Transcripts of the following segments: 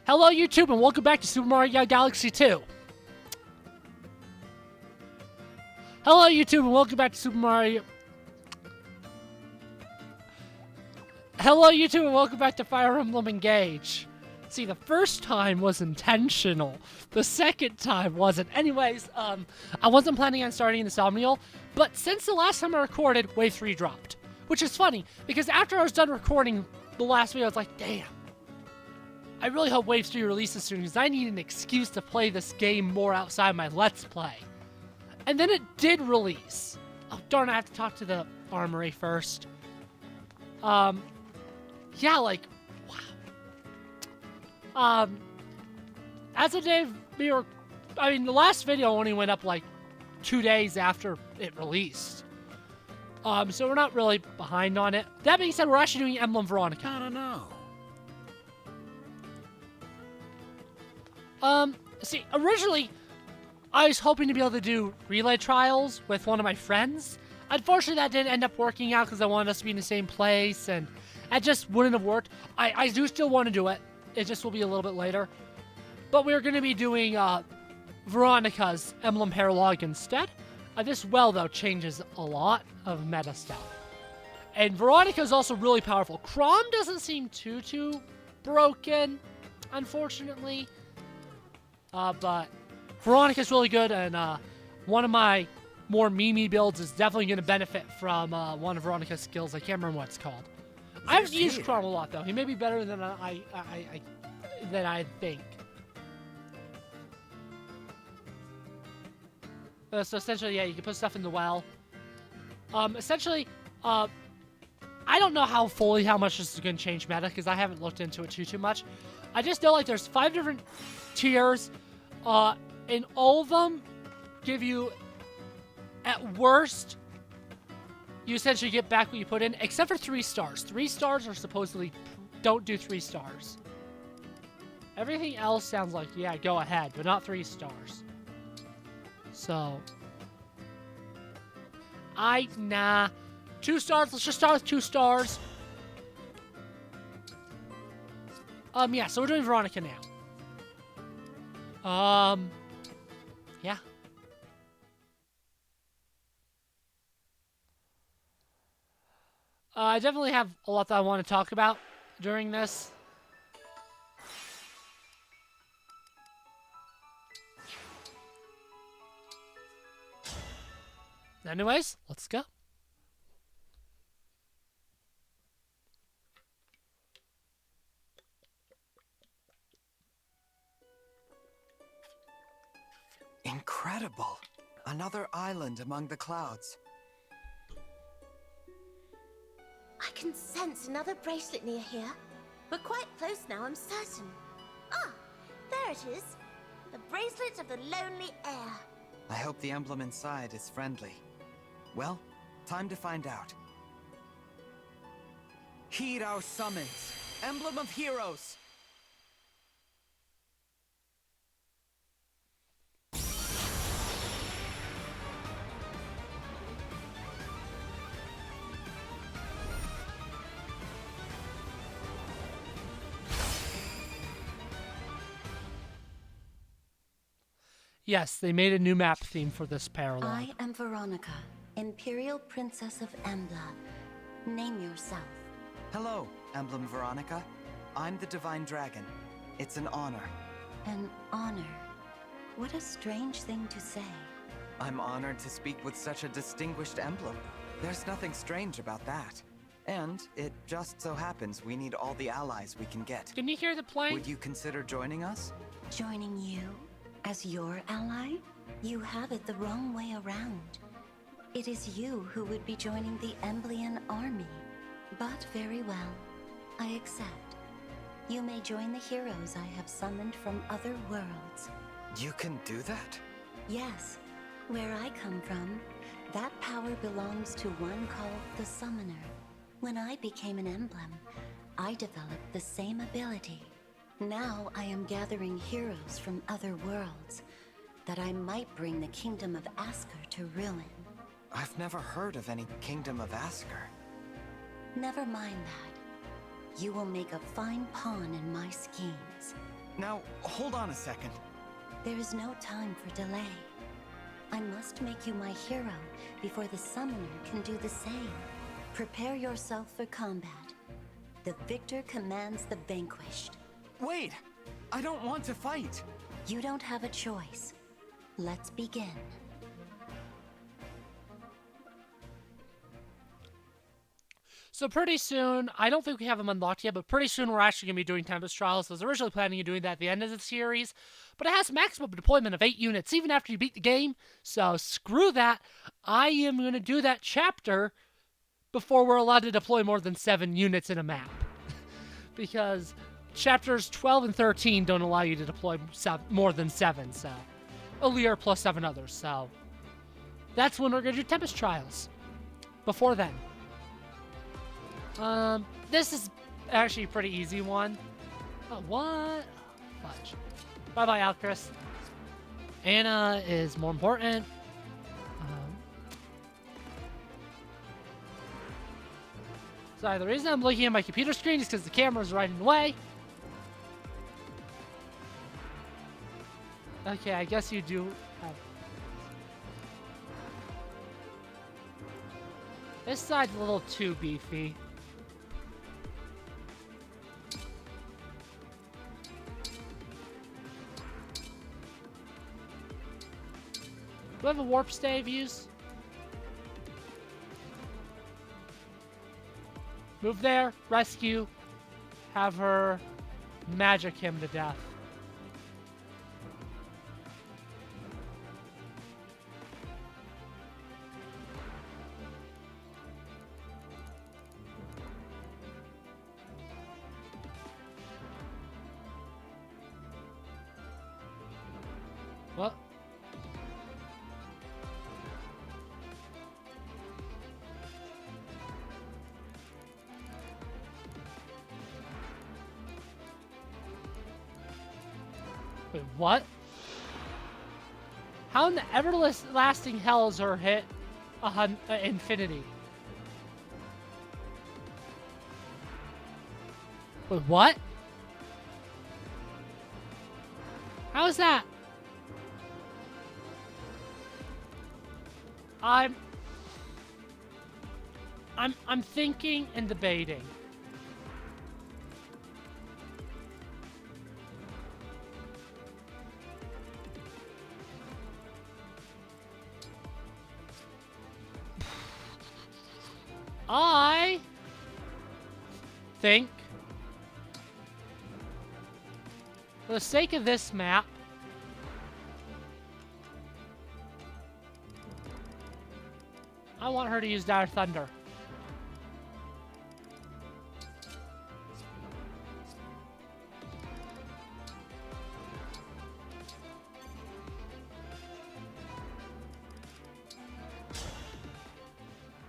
Hello YouTube and welcome back to Super Mario Galaxy 2. Hello YouTube and welcome back to Super Mario... Hello YouTube and welcome back to Fire Emblem Engage. See, the first time was intentional. The second time wasn't. Anyways, I wasn't planning on starting the Somniel, but since the last time I recorded, Wave 3 dropped. Which is funny, because after I was done recording the last video, I was like, damn. I really hope Wave 3 releases soon, because I need an excuse to play this game more outside my Let's Play. And then it did release. Oh, darn, I have to talk to the armory first. Yeah, like, wow. As of day, the last video only went up, like, 2 days after it released. So we're not really behind on it. That being said, we're actually doing Emblem Veronica. I don't know. See, originally, I was hoping to be able to do relay trials with one of my friends. Unfortunately, that didn't end up working out because I wanted us to be in the same place, and that just wouldn't have worked. I do still want to do it. It just will be a little bit later. But we're going to be doing Veronica's Emblem Paralogue instead. This well, though, changes a lot of meta stuff. And Veronica's also really powerful. Chrom doesn't seem too broken, unfortunately. But Veronica's really good, and one of my more memey builds is definitely going to benefit from one of Veronica's skills. I can't remember what it's called. I haven't used Chrom a lot, though. He may be better than I think. So essentially, yeah, you can put stuff in the well. Essentially, I don't know how much this is going to change meta, because I haven't looked into it too much. I just know, like, there's 5 different tiers, and all of them give you, at worst, you essentially get back what you put in, except for 3 stars. 3 stars are supposedly, don't do 3 stars. Everything else sounds like, yeah, go ahead, but not 3 stars. So, nah. 2 stars, let's just start with 2 stars. Yeah, so we're doing Veronica now. Yeah. I definitely have a lot that I want to talk about during this. Anyways, let's go. Incredible! Another island among the clouds. I can sense another bracelet near here. We're quite close now, I'm certain. Ah, there it is. The bracelet of the lonely air. I hope the emblem inside is friendly. Well, time to find out. Heed our summons, Emblem of Heroes! Yes, they made a new map theme for this parallel. I am Veronica, Imperial Princess of Embla. Name yourself. Hello, Emblem Veronica. I'm the Divine Dragon. It's an honor. An honor. What a strange thing to say. I'm honored to speak with such a distinguished emblem. There's nothing strange about that. And it just so happens we need all the allies we can get. Can you hear the plane? Would you consider joining us? Joining you? As your ally? You have it the wrong way around. It is you who would be joining the Emblean army. But very well, I accept. You may join the heroes I have summoned from other worlds. You can do that? Yes, where I come from, that power belongs to one called the Summoner. When I became an emblem, I developed the same ability. Now I am gathering heroes from other worlds, that I might bring the kingdom of Asker to ruin. I've never heard of any kingdom of Asker. Never mind that. You will make a fine pawn in my schemes. Now, hold on a second. There is no time for delay. I must make you my hero before the summoner can do the same. Prepare yourself for combat. The victor commands the vanquished. Wait! I don't want to fight! You don't have a choice. Let's begin. So pretty soon, I don't think we have them unlocked yet, but pretty soon we're actually going to be doing Tempest Trials. I was originally planning on doing that at the end of the series, but it has maximum deployment of 8 units, even after you beat the game, so screw that. I am going to do that chapter before we're allowed to deploy more than 7 units in a map. Because chapters 12 and 13 don't allow you to deploy more than 7, so. Alear plus 7 others, so. That's when we're going to do Tempest Trials. Before then. This is actually a pretty easy one. Oh, what? Fudge. Bye-bye, Alcris. Anna is more important. Sorry, the reason I'm looking at my computer screen is because the camera's right in the way. Okay, I guess you do have... This side's a little too beefy. Do I have a warp stave use? Move there, rescue, have her magic him to death. What? Wait, what? How in the everlasting hell is her hit infinity? Wait, what? How is that? I'm thinking and debating. I think, for the sake of this map, I want her to use Dire Thunder.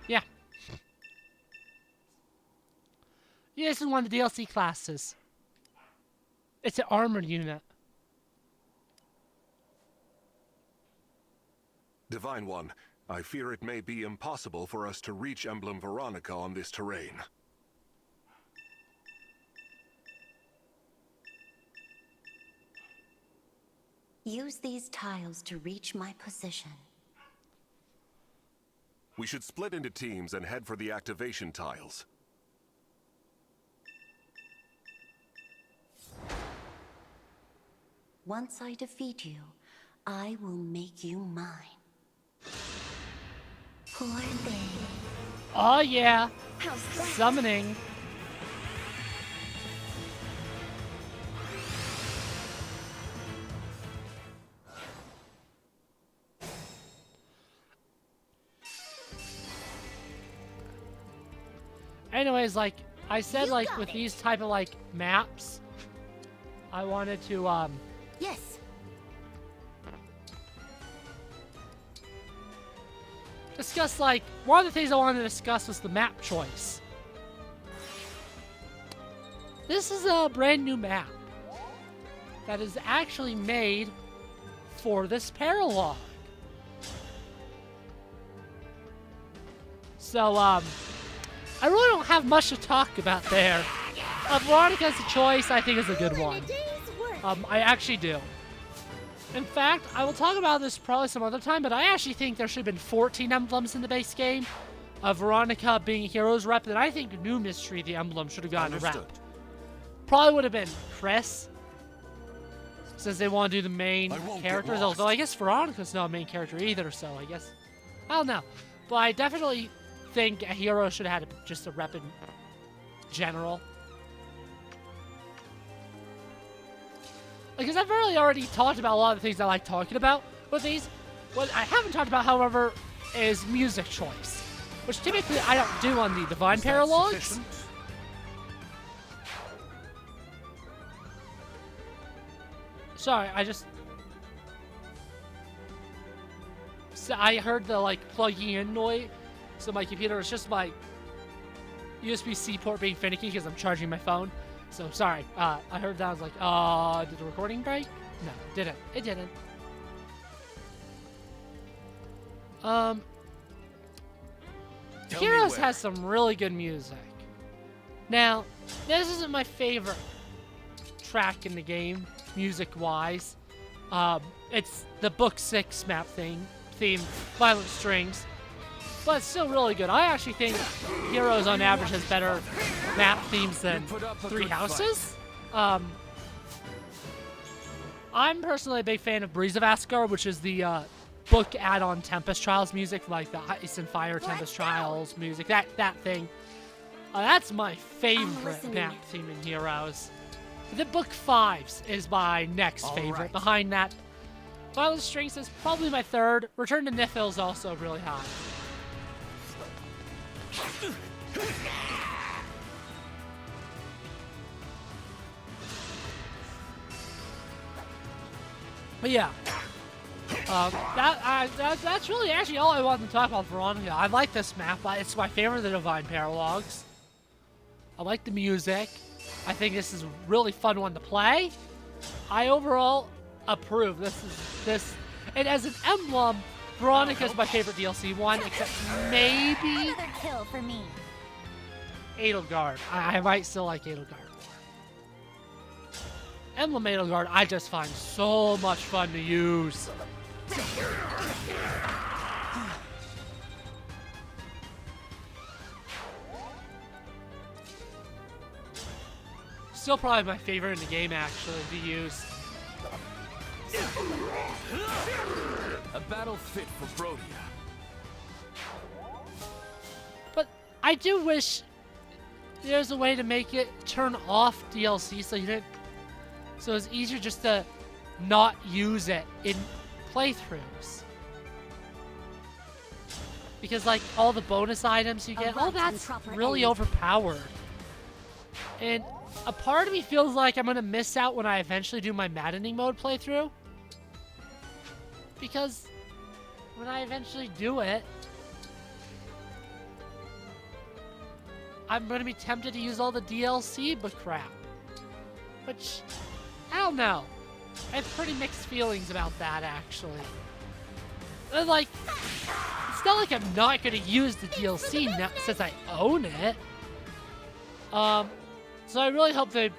Yeah. Yeah, this is one of the DLC classes. It's an armored unit. Divine One, I fear it may be impossible for us to reach Emblem Veronica on this terrain. Use these tiles to reach my position. We should split into teams and head for the activation tiles. Once I defeat you, I will make you mine. Poor thing. Oh yeah, How's that? summoning. Anyways, like I said, You like got with it. these type of like maps, I wanted to Yes. discuss, like, one of the things I wanted to discuss was the map choice. This is a brand new map that is actually made for this Paralogue. So, I really don't have much to talk about there. Veronica's choice, I think, is a good one. I actually do. In fact, I will talk about this probably some other time, but I actually think there should have been 14 emblems in the base game. Veronica being a hero's rep, and I think New Mystery, the emblem, should have gotten a rep. Probably would have been Chris, since they want to do the main characters, although I guess Veronica's not a main character either, so I guess, I don't know. But I definitely think a hero should have had just a rep in general. Because I've really already talked about a lot of the things I like talking about with these. What I haven't talked about, however, is music choice, which typically I don't do on the Divine Paralogues. Sorry, I heard the, like, plugging in noise, so my computer is just my USB-C port being finicky because I'm charging my phone. So, sorry, I heard that, I was like, did the recording break? No, it didn't. It didn't. Heroes has some really good music. Now, this isn't my favorite track in the game, music-wise. It's the Book 6 map theme, Violent Strings, but it's still really good. I actually think Heroes on average has better map themes than Three Houses. I'm personally a big fan of Breeze of Asgard, which is the book add-on Tempest Trials music, like the Ice and Fire Tempest Trials music, that thing. That's my favorite map theme in Heroes. The Book 5s is my next favorite. Right. Behind that, Violent Strings is probably my third. Return to Nifil is also really high. But yeah, that's really actually all I wanted to talk about Veronica. I like this map. It's my favorite of the Divine Paralogues. I like the music. I think this is a really fun one to play. I overall approve. And as an emblem, Veronica's my favorite DLC one, except maybe Another kill for me. Edelgard. I might still like Edelgard more. Emblem Edelgard, I just find so much fun to use. Still probably my favorite in the game, actually, to use. A battle fit for Brodia. But I do wish there's a way to make it turn off DLC so it's easier just to not use it in playthroughs. Because, like, all the bonus items you get, all that's really overpowered. And a part of me feels like I'm going to miss out when I eventually do my maddening mode playthrough. Because when I eventually do it, I'm going to be tempted to use all the DLC but crap. Which, I don't know. I have pretty mixed feelings about that, actually. And, like, it's not like I'm not going to use the DLC now, since I own it. So I really hope they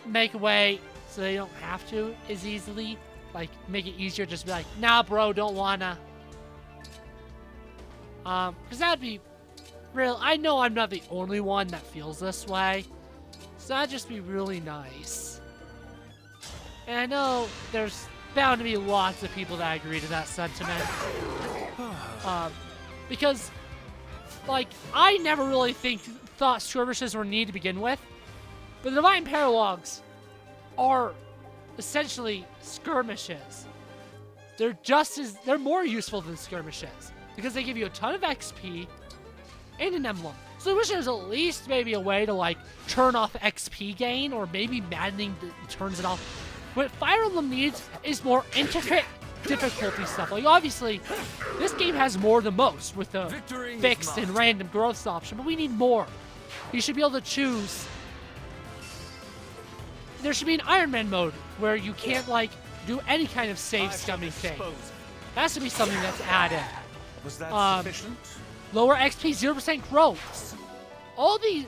make a way so they don't have to as easily. Like, make it easier, just be like, nah, bro, don't wanna. Because that'd be real. I know I'm not the only one that feels this way. So that'd just be really nice. And I know there's bound to be lots of people that agree to that sentiment. Because, like, I never really thought skirmishes were needed to begin with. But the Divine Paralogues are essentially skirmishes. They're more useful than skirmishes because they give you a ton of XP and an emblem. So I wish there was at least maybe a way to, like, turn off XP gain, or maybe maddening turns it off. What Fire Emblem needs is more intricate difficulty stuff. Like, obviously, this game has more than most with the fixed and random growth option, but we need more. You should be able to choose. There should be an Iron Man mode where you can't, like, do any kind of save scumming thing. That has to be something that's added. Was that sufficient? Lower XP, 0% growth. All these,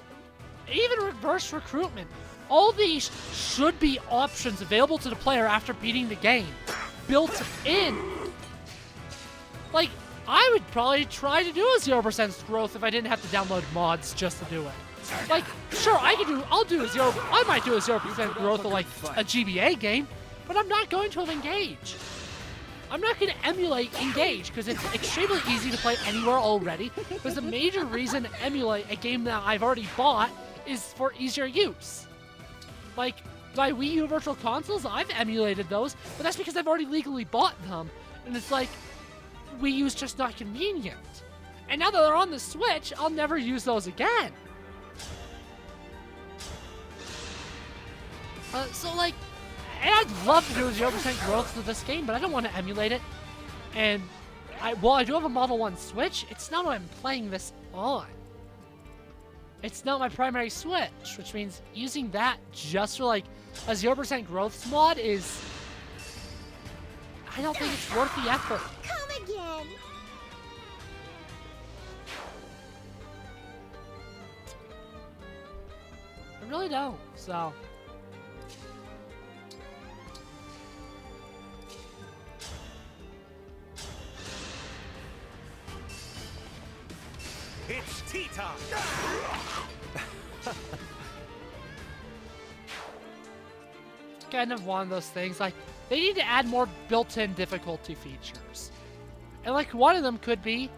even reverse recruitment. All these should be options available to the player after beating the game. Built in. Like, I would probably try to do a 0% growth if I didn't have to download mods just to do it. Like, sure, I might do a 0% growth of like a GBA game, but I'm not going to have Engage. I'm not going to emulate Engage because it's extremely easy to play anywhere already. Because the major reason to emulate a game that I've already bought is for easier use. Like, my Wii U Virtual Consoles, I've emulated those, but that's because I've already legally bought them. And it's like, Wii U's just not convenient. And now that they're on the Switch, I'll never use those again. So, like, and I'd love to do a 0% growth to this game, but I don't want to emulate it. And while I do have a Model 1 Switch, it's not what I'm playing this on. It's not my primary Switch, which means using that just for, like, a 0% growth mod is... I don't think it's worth the effort. Come again. I really don't, so... It's tea time! Kind of one of those things, like, they need to add more built-in difficulty features. And, like, one of them could be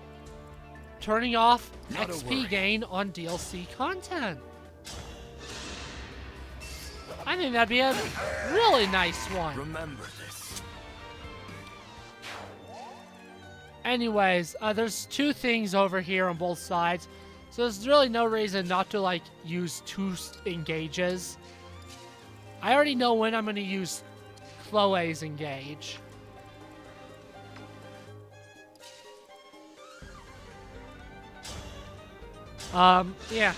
turning off Not a XP worry. gain on DLC content. I think that'd be a really nice one. Remember this. Anyways, there's two things over here on both sides, so there's really no reason not to, like, use two engages. I already know when I'm going to use Chloe's engage. Yeah.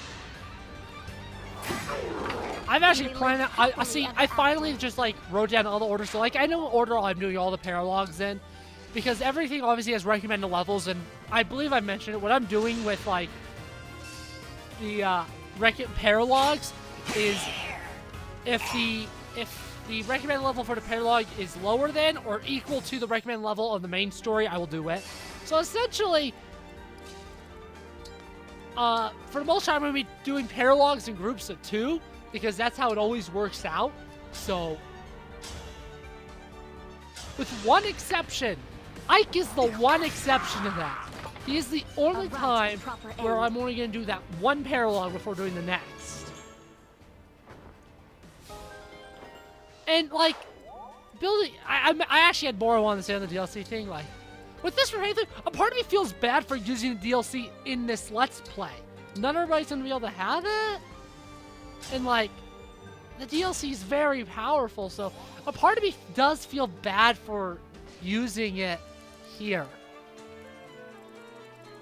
I've actually planned. I see. I finally just like wrote down all the orders. So like I know what order I'm doing all the paralogs in, because everything obviously has recommended levels, and I believe I mentioned it. What I'm doing with like the paralogs is if the recommended level for the paralogue is lower than or equal to the recommended level of the main story, I will do it. So essentially, for the most part, I'm going to be doing paralogs in groups of 2, because that's how it always works out. So, with one exception, Ike is the one exception to that. He is the only time where I'm only going to do that one paralogue before doing the next. And, like, building... I actually had more I wanted to say on the DLC thing. Like, with this thing, a part of me feels bad for using the DLC in this Let's Play. Not everybody's going to be able to have it. And, like, the DLC is very powerful, so a part of me does feel bad for using it here.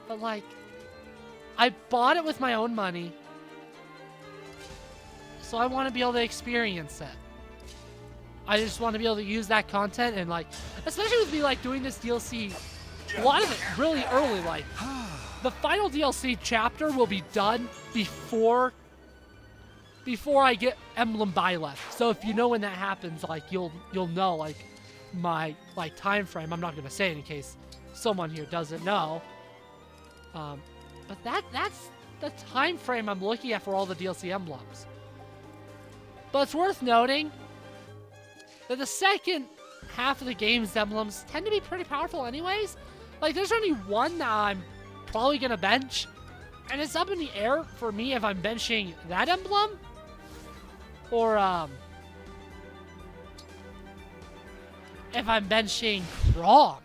But, like, I bought it with my own money, so I want to be able to experience it. I just want to be able to use that content, and like, especially with me like doing this DLC, a lot of it really early. Like, the final DLC chapter will be done before I get Emblem Byleth. So if you know when that happens, like you'll know like my like time frame. I'm not gonna say it in case someone here doesn't know. But that's the time frame I'm looking at for all the DLC emblems. But it's worth noting that the second half of the game's emblems tend to be pretty powerful anyways. Like, there's only one that I'm probably going to bench, and it's up in the air for me if I'm benching that emblem, or, if I'm benching Chrom.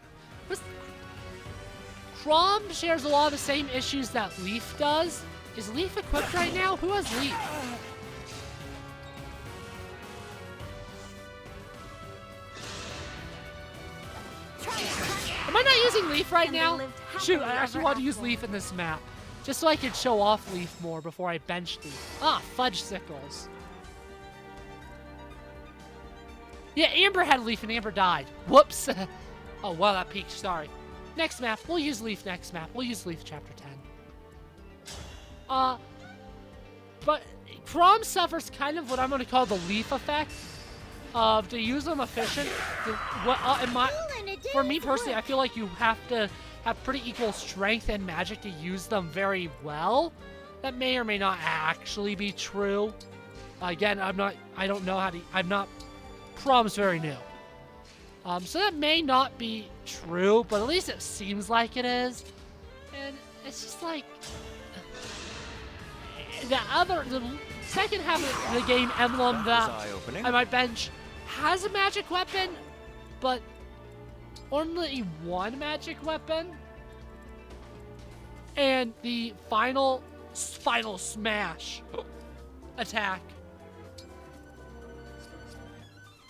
Chrom shares a lot of the same issues that Leaf does. Is Leaf equipped right now? Who has Leaf? Am I not using Leaf right now? Shoot, I actually want to use Leaf in this map. Just so I can show off Leaf more before I bench Leaf. Ah, Fudge Sickles. Yeah, Amber had Leaf and Amber died. Whoops. Oh, well, that peaked. Sorry. Next map. We'll use Leaf next map. We'll use Leaf Chapter 10. But Prom suffers kind of what I'm going to call the leaf effect of to use them efficient. For me personally, I feel like you have to have pretty equal strength and magic to use them very well. That may or may not actually be true. Again, I don't know how to, Prom's very new. So that may not be true, but at least it seems like it is. And it's just like, the second half of the game, Emblem, that I might bench, has a magic weapon, but only one magic weapon. And the final smash attack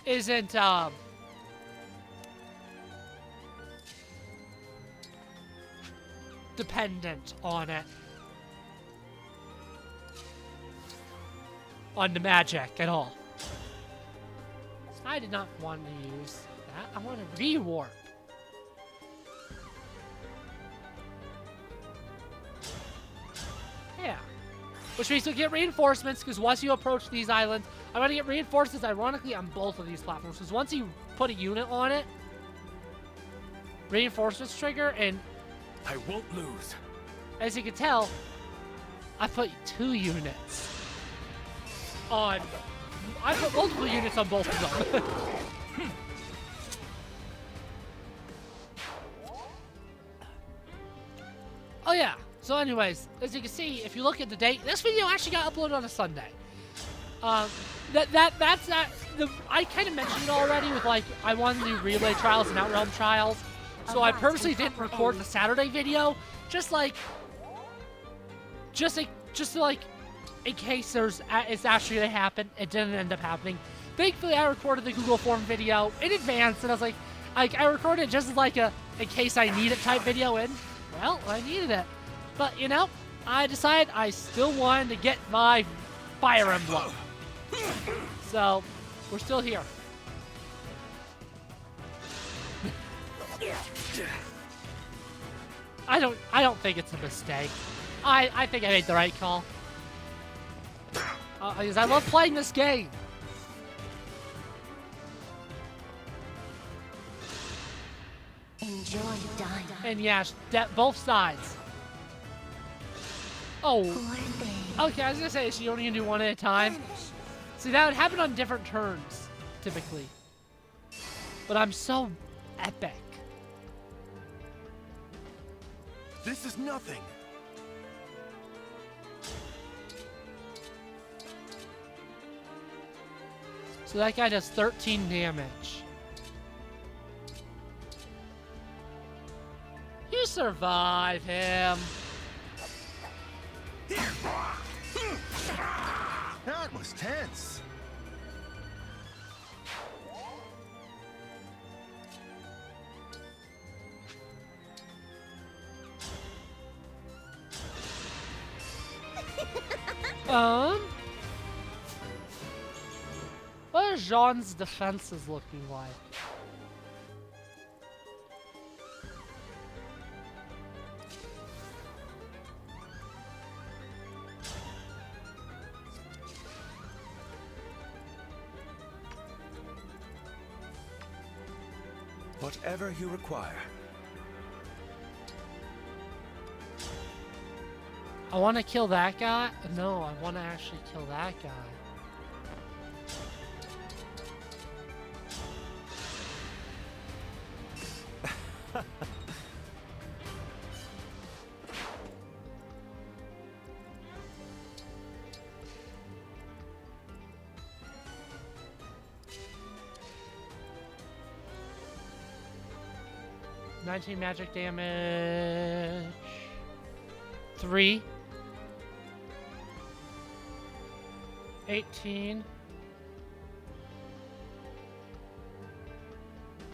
isn't dependent on it, on the magic at all. I did not want to use that. I want to rewarp. Yeah. Which means you'll get reinforcements, because once you approach these islands, I'm going to get reinforcements, ironically, on both of these platforms. Because once you put a unit on it, reinforcements trigger, and I won't lose. as you can tell, I put 2 units on... I put multiple units on both of them. Oh yeah. So anyways, as you can see, if you look at the date, this video actually got uploaded on a Sunday. I kind of mentioned it already with, like, I wanted to do relay trials and Outrealm trials. So I purposely didn't record the Saturday video, just in case it's actually gonna happen. It didn't end up happening. Thankfully, I recorded the Google Form video in advance, and I was like, I recorded it just as like a in case I need it type video, and well, I needed it. But you know, I decided I still wanted to get my Fire Emblem, so we're still here. I don't think it's a mistake. I think I made the right call. Because I love playing this game. Enjoy dying. And yeah, both sides. Oh. Okay, I was gonna say, is she only gonna do one at a time? See, that would happen on different turns, typically. But I'm so epic. This is nothing. So that guy does 13 damage. You survive him. That was tense. What are Jean's defenses looking like? Whatever you require. I want to kill that guy? No, I want to actually kill that guy. $19 magic damage. 3. 18.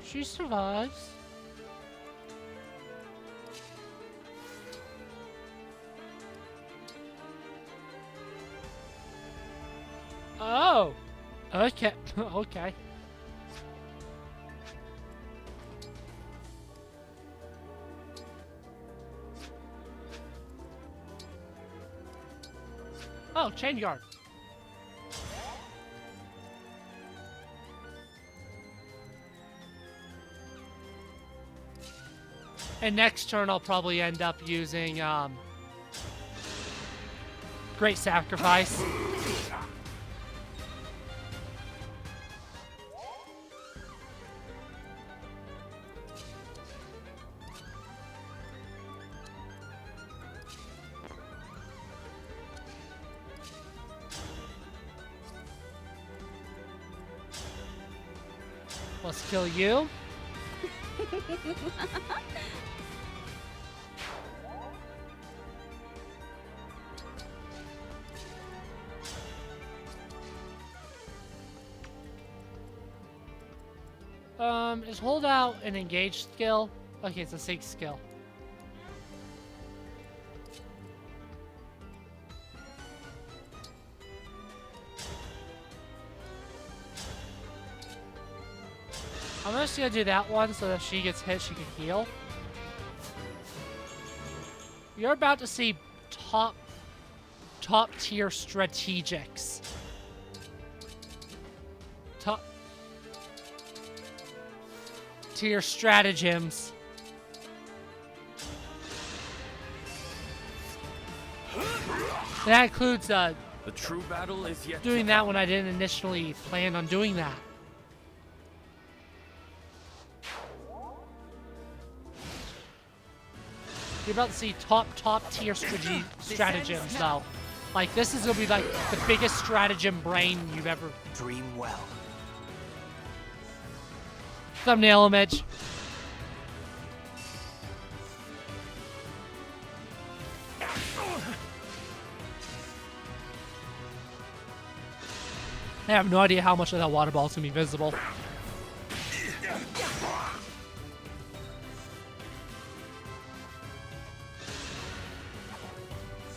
She survives. Oh! Okay. Okay. Oh, chain guard. And next turn I'll probably end up using Great Sacrifice. Let's kill you. Is hold out an engage skill? Okay, it's a sync skill. I'm just gonna do that one so that if she gets hit, she can heal. You're about to see top tier strategics. Top tier stratagems. That includes The true battle is yet doing that when I didn't initially plan on doing that. You're about to see top tier stratagems though. Like this is gonna be like the biggest stratagem brain you've ever. Dream well. Thumbnail image. I have no idea how much of that water ball is gonna be visible.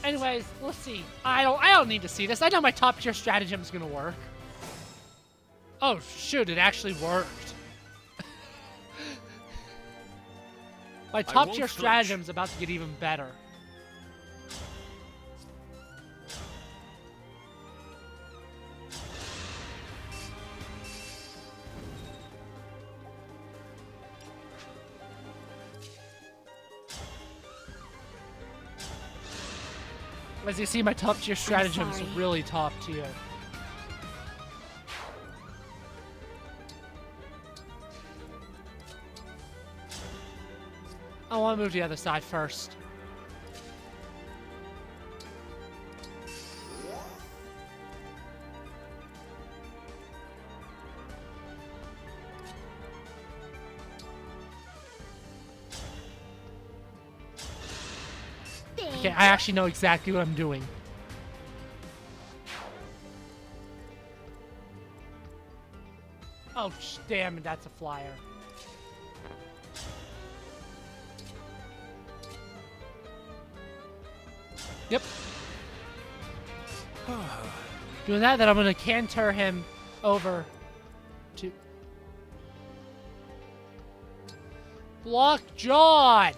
Anyways, let's see. I don't need to see this. I know my top tier stratagem is gonna work. Oh shoot! It actually worked. My top tier stratagem is about to get even better. As you see, my top tier stratagem is really top tier. I want to move to the other side first. Okay, I actually know exactly what I'm doing. Oh, damn it, that's a flyer. Yep. Doing that, then I'm gonna canter him over to block John.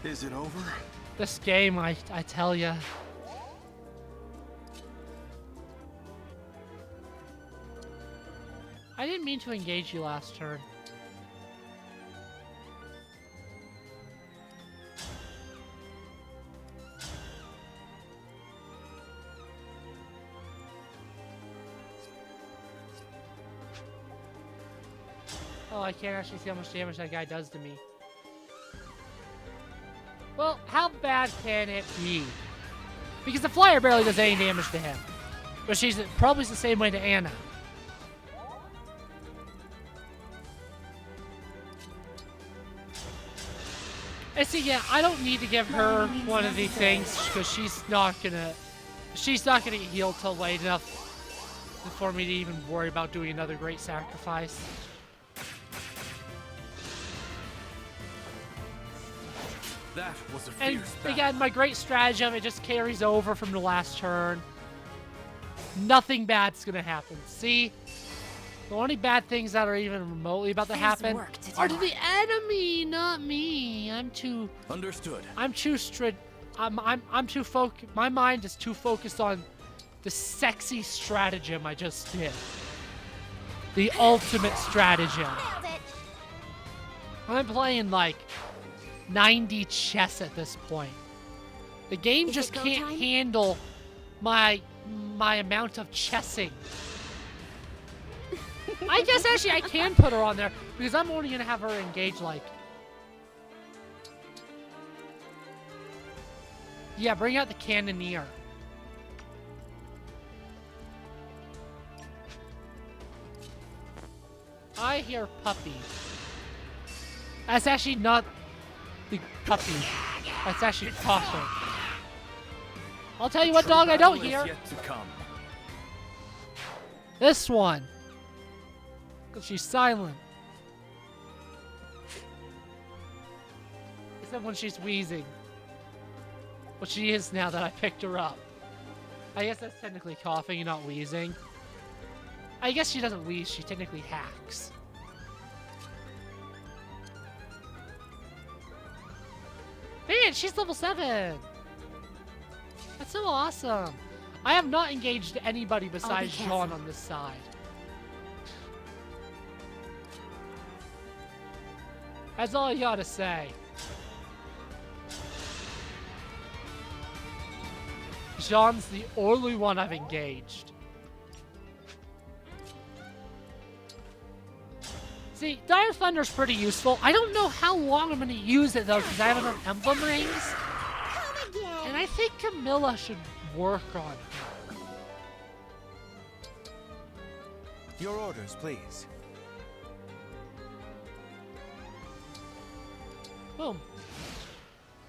Is it over? This game, I tell ya. I didn't mean to engage you last turn. Oh, I can't actually see how much damage that guy does to me. Well, how bad can it be? Because the flyer barely does any damage to him. But she's probably the same way to Anna. And see, yeah, I don't need to give her one of these things because she's not gonna get healed till late enough for me to even worry about doing another great sacrifice. That was a And fierce battle. again, my great stratagem, it just carries over from the last turn. Nothing bad's gonna happen. See? The only bad things that are even remotely about to happen are to the enemy, not me. I'm too Understood. I'm too focused. My mind is too focused on the sexy stratagem I just did. The ultimate stratagem. Nailed it. I'm playing like 90 chess at this point. The game Is just it go can't time? handle my amount of chessing. I guess actually I can put her on there because I'm only gonna have her engage like. Yeah, bring out the cannoneer. I hear puppy. That's actually not the puppy. That's actually Cawthon. I'll tell you what dog I don't Battle is hear. yet to come. This one. Because she's silent. Except when she's wheezing. But she is now that I picked her up. I guess that's technically coughing and not wheezing. I guess she doesn't wheeze, she technically hacks. Man, she's level 7! That's so awesome! I have not engaged anybody besides Jean on this side. That's all I gotta say. Jean's the only one I've engaged. See, Dire Thunder's pretty useful. I don't know how long I'm going to use it, though, because I have enough emblem rings. Come again. And I think Camilla should work on it. Your orders, please. Boom.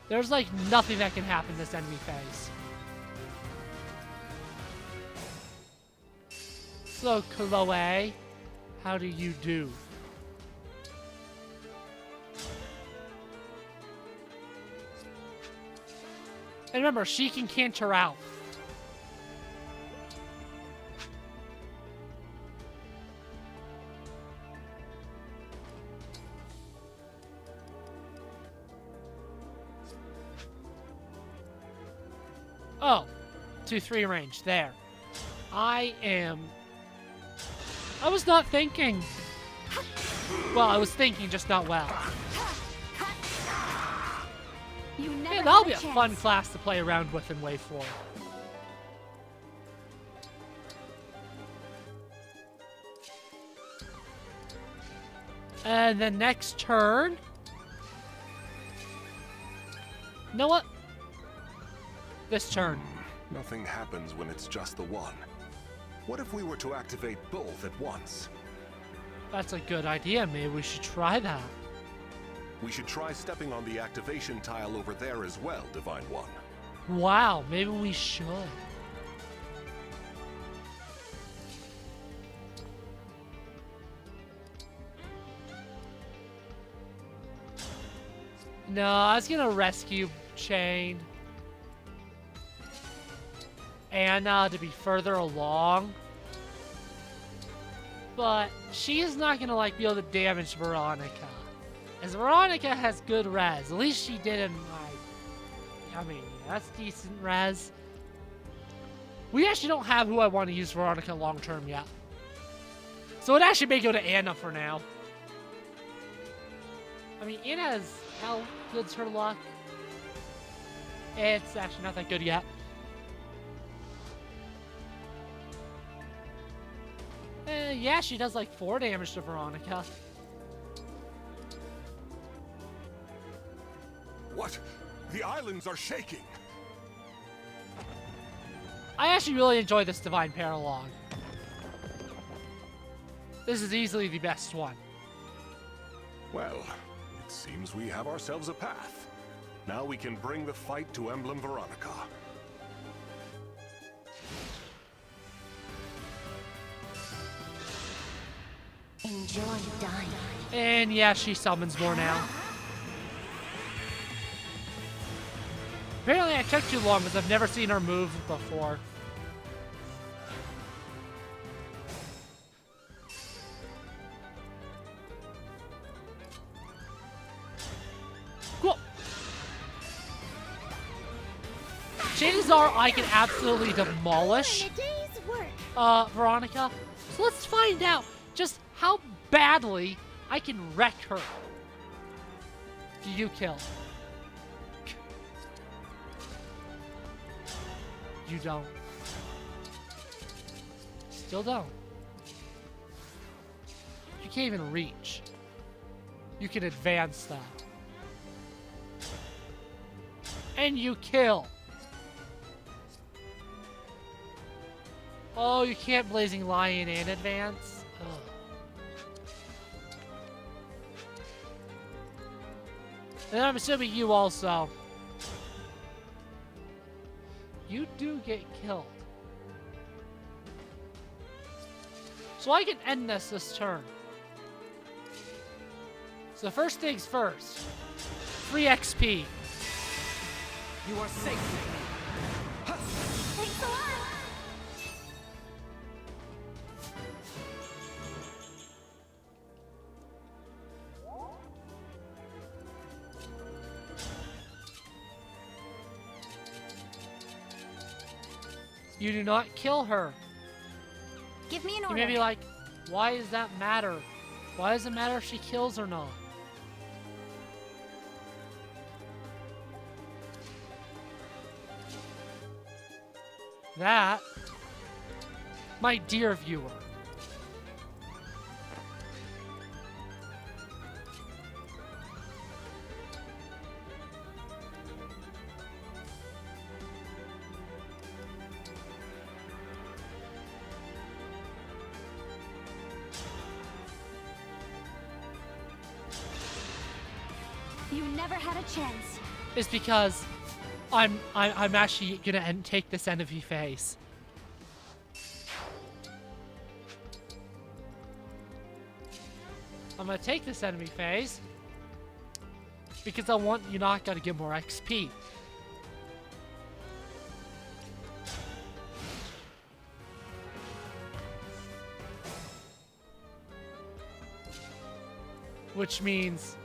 There's, like, nothing that can happen this enemy phase. So, Chloe, how do you do? And remember, she can canter out. Oh, 2-3 range, there. I was not thinking. Well, I was thinking, just not well. You never Yeah, that'll had be a chance. fun class to play around with in Wave 4. And then next turn... You know what? This turn. Nothing happens when it's just the one. What if we were to activate both at once? That's a good idea. Maybe we should try that. We should try stepping on the activation tile over there as well, Divine One. Wow, maybe we should. No, I was gonna rescue Chain. Anna to be further along. But she is not gonna like be able to damage Veronica. As Veronica has good res. At least she did in my... I mean, that's decent res. We actually don't have who I want to use Veronica long term yet. So it actually may go to Anna for now. I mean, Anna's... How good's her luck? It's actually not that good yet. Yeah, she does like 4 damage to Veronica. What? The islands are shaking! I actually really enjoy this Divine Paralogue. This is easily the best one. Well, it seems we have ourselves a path. Now we can bring the fight to Emblem Veronica. Enjoy dying. And yeah, she summons more now. Apparently I took too long because I've never seen her move before. chances are I can absolutely demolish Veronica. So let's find out just how badly I can wreck her. Do you kill? You don't. Still don't. You can't even reach. You can advance that. And you kill. Oh, you can't Blazing Lion and advance? Ugh. And I'm assuming you also. You do get killed. So I can end this turn. So first things first. Free XP. You are safe with me. Thanks a lot. You do not kill her. Give me an You order. may be like, why does that matter? Why does it matter if she kills or not? That, my dear viewer, You never had a chance. is because I'm actually gonna take this enemy phase. I'm gonna take this enemy phase because I want Yunaka to get more XP. Which means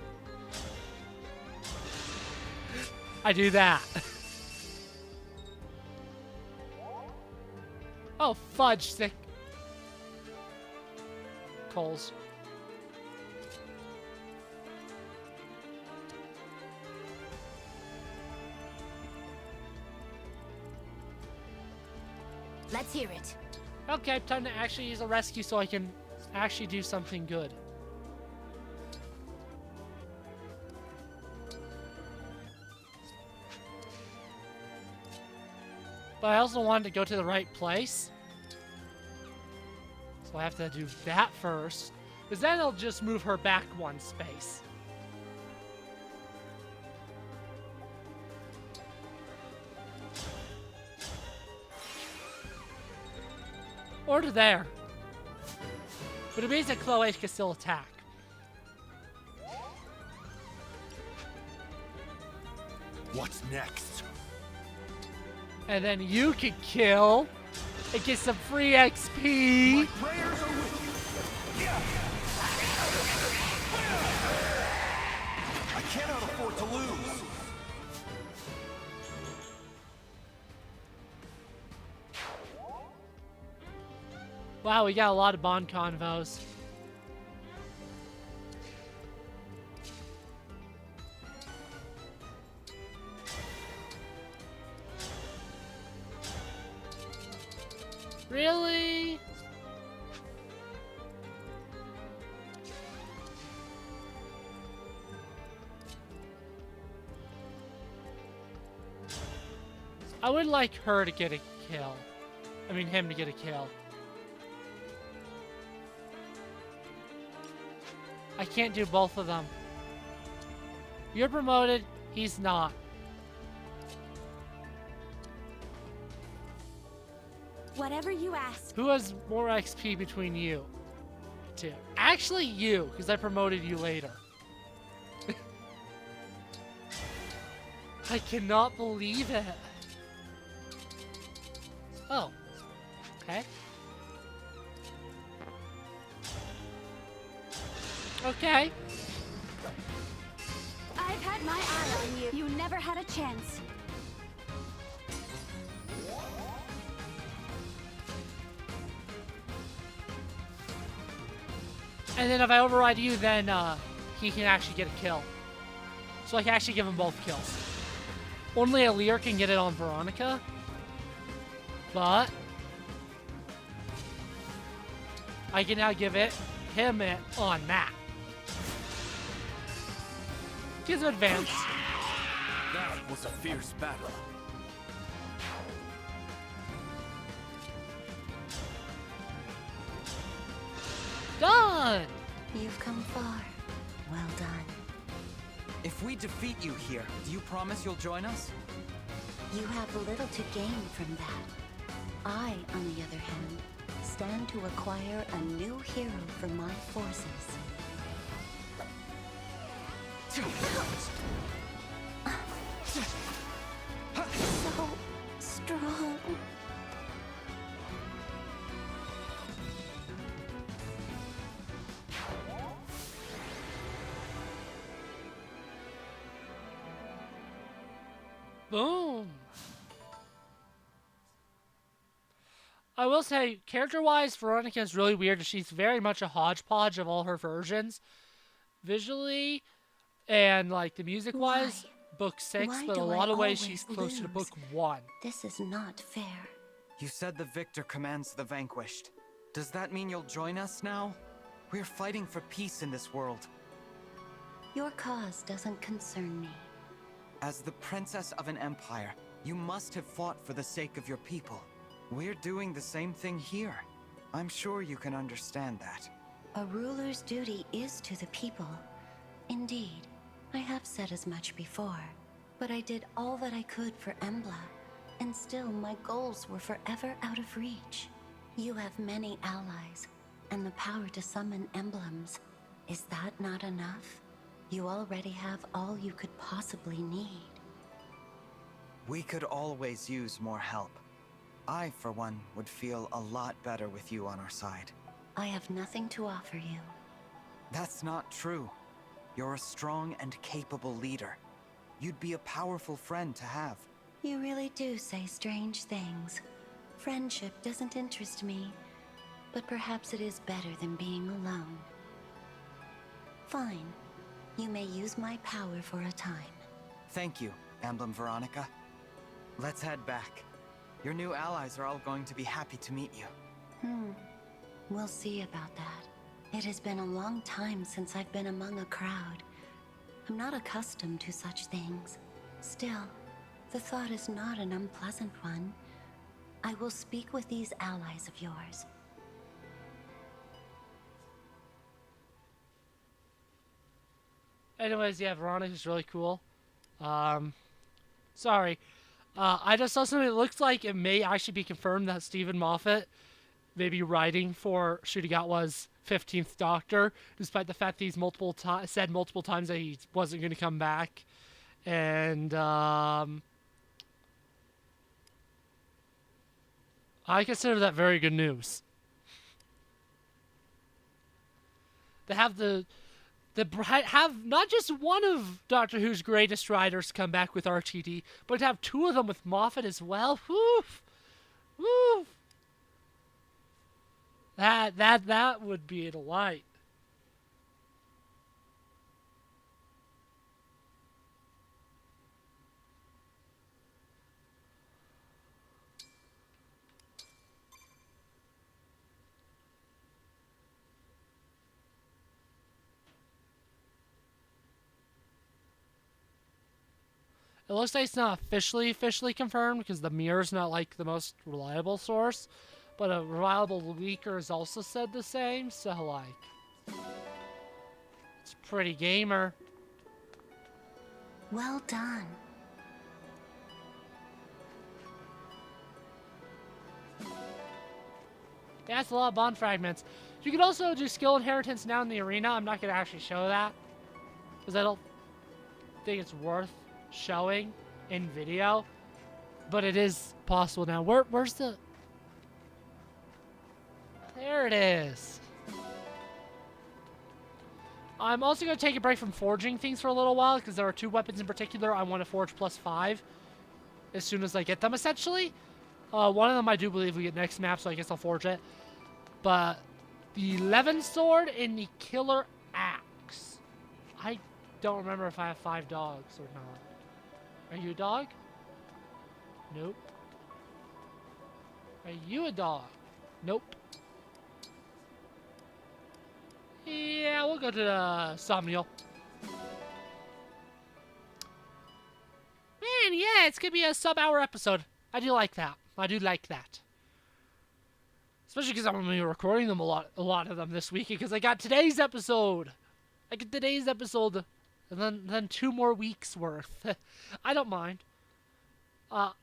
I do that. Oh, fudge stick. Coals. Let's hear it. Okay, time to actually use a rescue so I can actually do something good. But I also wanted to go to the right place. So I have to do that first. Because then I'll just move her back one space. Or to there. But it means that Chloe can still attack. What's next? And then you can kill and get some free XP. Prayers are with you. Yeah. I cannot afford to lose. Wow, we got a lot of bond convos. Really? I would like her to get a kill. I mean, him to get a kill. I can't do both of them. You're promoted, he's not. Whatever you ask. Who has more XP between you two? Actually, you, because I promoted you later. I cannot believe it. Oh. Okay. Okay. I've had my eye on you. You never had a chance. And then if I override you, then he can actually get a kill. So I can actually give him both kills. Only a Lear can get it on Veronica. But I can now give him it on Matt. Gives him advance. That was a fierce battle. Done! You've come far. Well done. If we defeat you here, do you promise you'll join us? You have little to gain from that. I, on the other hand, stand to acquire a new hero for my forces. So strong. Boom! I will say, character-wise, Veronica is really weird. She's very much a hodgepodge of all her versions. Visually, and like the music-wise, book 6, Why but in a do I lot of ways always she's closer to lose? book 1. This is not fair. You said the victor commands the vanquished. Does that mean you'll join us now? We're fighting for peace in this world. Your cause doesn't concern me. As the princess of an empire, you must have fought for the sake of your people. We're doing the same thing here. I'm sure you can understand that. A ruler's duty is to the people. Indeed, I have said as much before, but I did all that I could for Embla, and still my goals were forever out of reach. You have many allies, and the power to summon emblems. Is that not enough? You already have all you could possibly need. We could always use more help. I, for one, would feel a lot better with you on our side. I have nothing to offer you. That's not true. You're a strong and capable leader. You'd be a powerful friend to have. You really do say strange things. Friendship doesn't interest me, but perhaps it is better than being alone. Fine. You may use my power for a time. Thank you, Emblem Veronica. Let's head back. Your new allies are all going to be happy to meet you. We'll see about that. It has been a long time since I've been among a crowd. I'm not accustomed to such things. Still, the thought is not an unpleasant one. I will speak with these allies of yours. Anyways, yeah, Veronica's really cool. Sorry. I just saw something that looks like it may actually be confirmed that Stephen Moffat may be writing for Shutagawa's 15th Doctor, despite the fact that he's said multiple times that he wasn't going to come back. And I consider that very good news. To have have not just one of Doctor Who's greatest writers come back with RTD, but to have two of them with Moffat as well. Woof, woof. That would be a delight. It looks like it's not officially confirmed because the mirror's not like the most reliable source, but a reliable leaker has also said the same, so like, it's pretty gamer. Well done. Yeah, that's a lot of bond fragments. You can also do skill inheritance now in the arena. I'm not going to actually show that because I don't think it's worth showing in video, but it is possible now. Where's the... There it is. I'm also going to take a break from forging things for a little while because there are two weapons in particular I want to forge +5 as soon as I get them, essentially. One of them I do believe we get next map, so I guess I'll forge it. But the Levin Sword and the Killer Axe. I don't remember if I have 5 dogs or not. Are you a dog? Nope. Are you a dog? Nope. Yeah, we'll go to the Somniel. Man, yeah, it's gonna be a sub-hour episode. I do like that. I do like that. Especially because I'm gonna be recording them a lot of them this week because I got today's episode. I get today's episode, and then 2 more weeks worth. I don't mind. My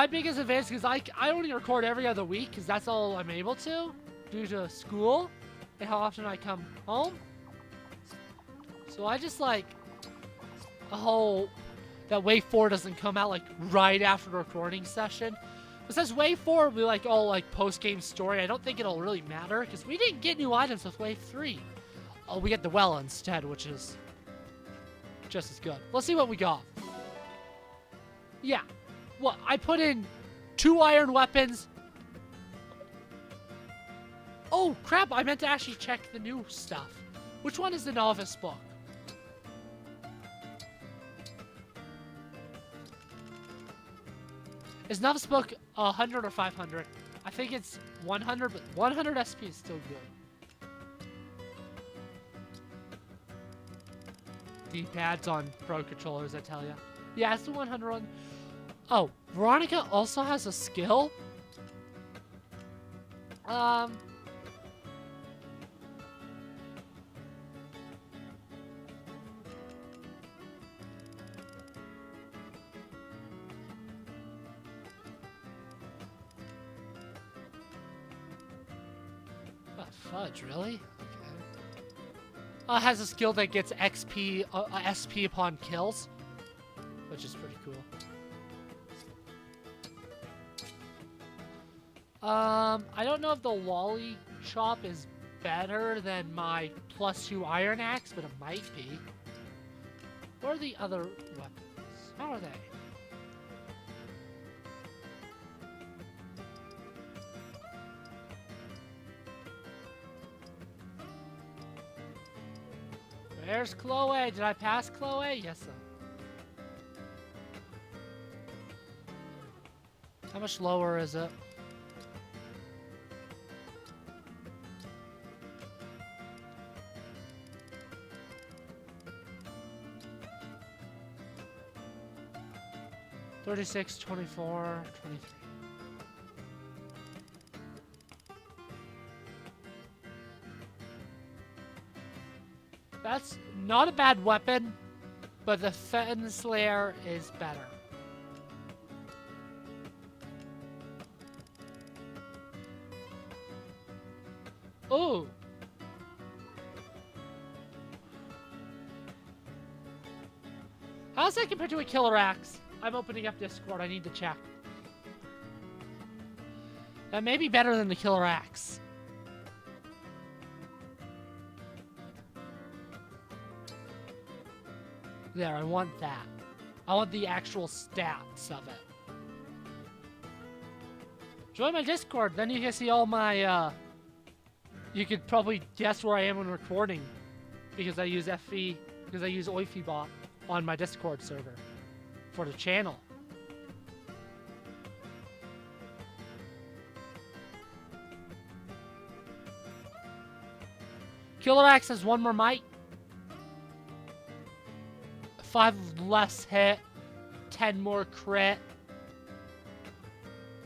biggest advantage is I only record every other week because that's all I'm able to due to school and how often I come home. So I just like that Wave 4 doesn't come out like right after the recording session. But since Wave 4 will be like all like post-game story, I don't think it'll really matter because we didn't get new items with Wave 3. Oh, we get the well instead, which is just as good. Let's see what we got. Yeah. Well, I put in 2 iron weapons. Oh, crap. I meant to actually check the new stuff. Which one is the novice book? Is novice book 100 or 500? I think it's 100, but 100 SP is still good. D-pads on Pro Controllers, I tell ya. Yeah, it's the 100 one. Oh, Veronica also has a skill. Oh, fudge, really? Okay. Has a skill that gets XP, SP upon kills, which is pretty cool. I don't know if the Lolly Chop is better than my +2 Iron Axe, but it might be. What are the other weapons? How are they? Where's Chloe? Did I pass Chloe? Yes, sir. How much lower is it? $36, $24, $23. That's not a bad weapon, but the Fenton Slayer is better. Ooh. How's that compared to a Killer Axe? I'm opening up Discord. I need to check. That may be better than the Killer Axe. There, I want that. I want the actual stats of it. Join my Discord, then you can see all my, you could probably guess where I am when recording. Because I use FV, because I use OifiBot on my Discord server. For the channel. Killer Axe has 1 more might. 5 less hit. 10 more crit.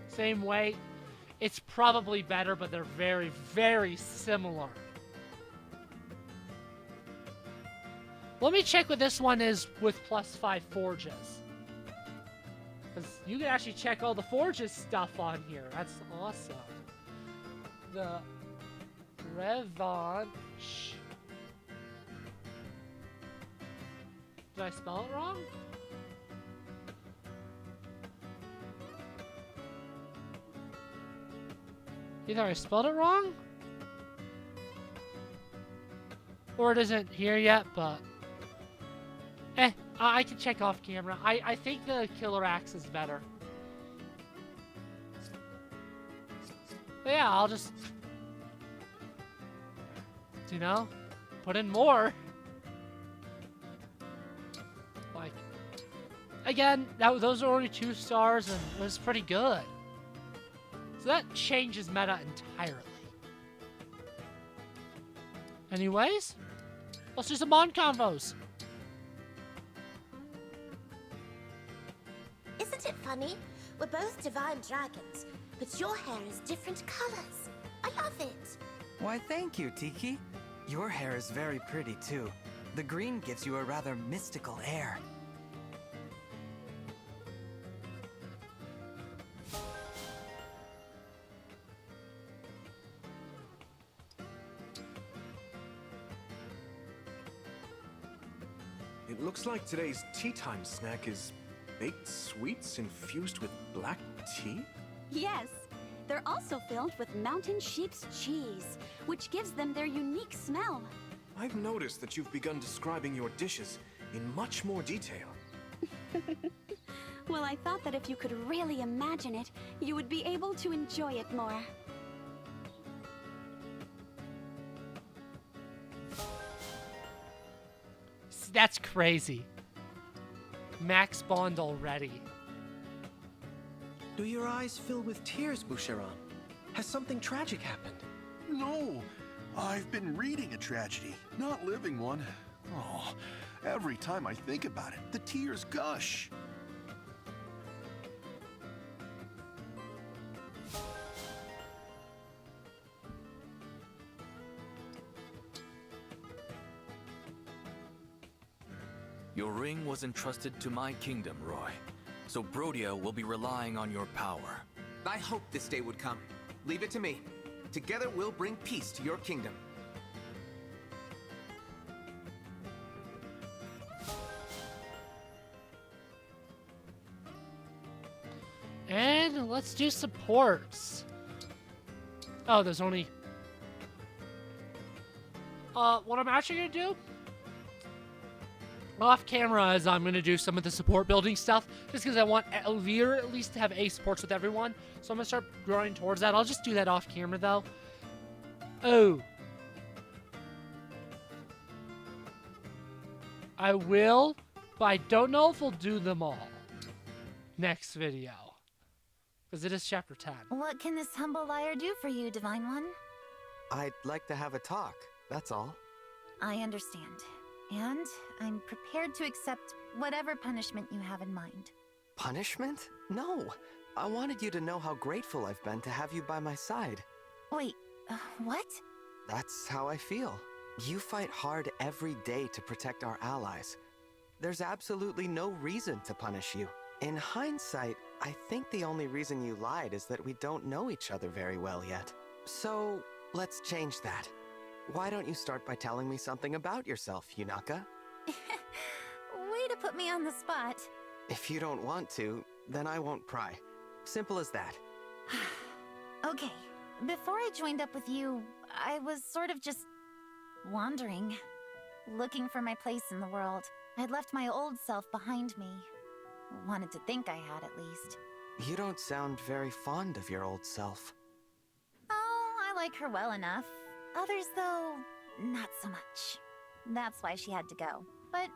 Same weight. It's probably better, but they're very, very similar. Let me check what this one is with +5 forges. Because you can actually check all the forges stuff on here. That's awesome. The Revanche. Did I spell it wrong? Either I spelled it wrong, or it isn't here yet, but I can check off camera. I think the Killer Axe is better. But yeah, I'll just, you know, put in more. Like, again, those are only 2 stars, and it was pretty good. So that changes meta entirely. Anyways, let's do some Mon convos. Isn't it funny? We're both divine dragons, but your hair is different colors. I love it. Why, thank you, Tiki. Your hair is very pretty, too. The green gives you a rather mystical air. It looks like today's tea time snack is baked sweets infused with black tea? Yes. They're also filled with mountain sheep's cheese, which gives them their unique smell. I've noticed that you've begun describing your dishes in much more detail. Well, I thought that if you could really imagine it, you would be able to enjoy it more. That's crazy. Max Bond already. Do your eyes fill with tears, Boucheron? Has something tragic happened? No, I've been reading a tragedy, not living one. Oh, every time I think about it, the tears gush. Your ring was entrusted to my kingdom, Roy. So Brodia will be relying on your power. I hope this day would come. Leave it to me. Together we'll bring peace to your kingdom. And let's do supports. Oh, there's only... what I'm actually gonna do? Off camera is I'm gonna do some of the support building stuff, just because I want Elvira at least to have A supports with everyone. So I'm gonna start growing towards that. I'll just do that off camera though. Oh. I will, but I don't know if we'll do them all next video. Because it is chapter 10. What can this humble liar do for you, Divine One? I'd like to have a talk, that's all. I understand. And I'm prepared to accept whatever punishment you have in mind. Punishment? No. I wanted you to know how grateful I've been to have you by my side. Wait, what? That's how I feel. You fight hard every day to protect our allies. There's absolutely no reason to punish you. In hindsight, I think the only reason you lied is that we don't know each other very well yet. So, let's change that. Why don't you start by telling me something about yourself, Yunaka? Way to put me on the spot. If you don't want to, then I won't pry. Simple as that. Okay, before I joined up with you, I was sort of just wandering, looking for my place in the world. I'd left my old self behind me. Wanted to think I had, at least. You don't sound very fond of your old self. Oh, I like her well enough. Others, though, not so much. That's why she had to go. But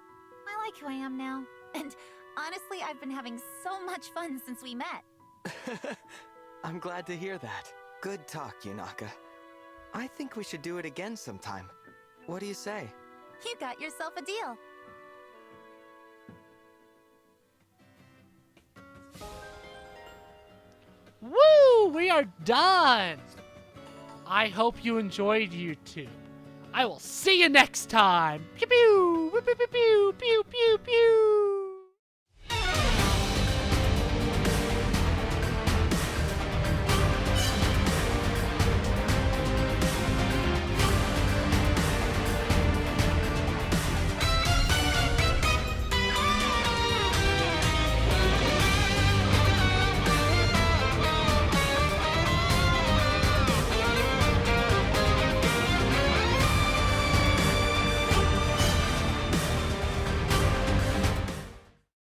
I like who I am now. And honestly, I've been having so much fun since we met. I'm glad to hear that. Good talk, Yunaka. I think we should do it again sometime. What do you say? You got yourself a deal. Woo! We are done! I hope you enjoyed, YouTube. I will see you next time! Pew pew! Pew pew pew pew pew pew!